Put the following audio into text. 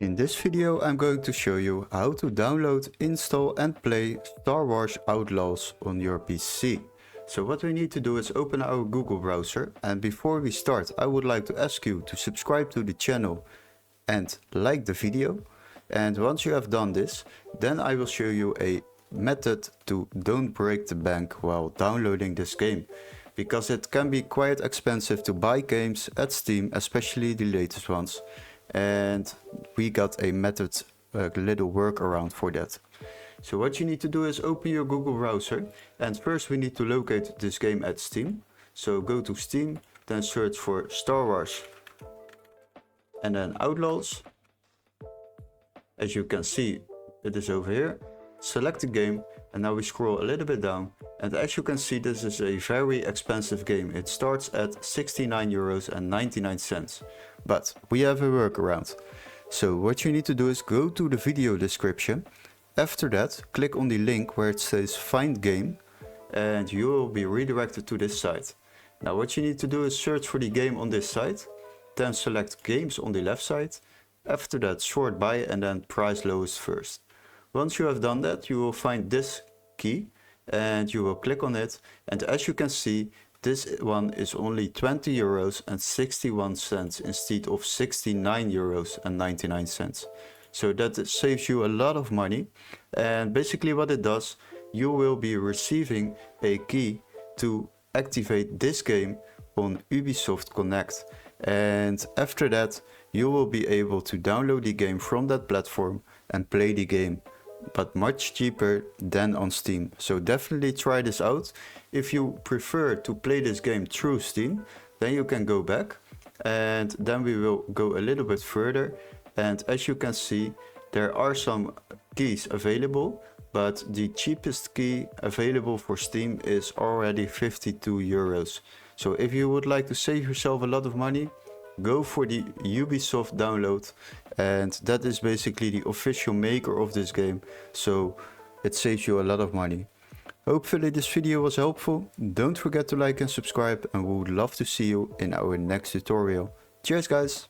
In this video I'm going to show you how to download, install and play Star Wars Outlaws on your PC. So what we need to do is open our Google browser, and before we start I would like to ask you to subscribe to the channel and like the video. And once you have done this, then I will show you a method to don't break the bank while downloading this game. Because it can be quite expensive to buy games at Steam, especially the latest ones. And we got a method, a little workaround for that. So what you need to do is open your Google browser, and first we need to locate this game at Steam. So go to Steam, then search for Star Wars and then Outlaws. As you can see, it is over here. Select the game, and now we scroll a little bit down, and as you can see, this is a very expensive game. It starts at €69.99, but we have a workaround. So what you need to do is go to the video description. After that, click on the link where it says find game, and you will be redirected to this site. Now what you need to do is search for the game on this site, then select games on the left side. After that, sort by and then price lowest first. Once you have done that, you will find this key and you will click on it, and as you can see, this one is only €20.61 instead of €69.99. So that saves you a lot of money. And basically what it does, you will be receiving a key to activate this game on Ubisoft Connect, and after that you will be able to download the game from that platform and play the game, but much cheaper than on Steam. So definitely try this out. If you prefer to play this game through Steam, then you can go back, and then we will go a little bit further. And as you can see, there are some keys available, but the cheapest key available for Steam is already €52. So if you would like to save yourself a lot of money, go for the Ubisoft download, and that is basically the official maker of this game, so it saves you a lot of money. Hopefully this video was helpful. Don't forget to like and subscribe, and we would love to see you in our next tutorial. Cheers guys!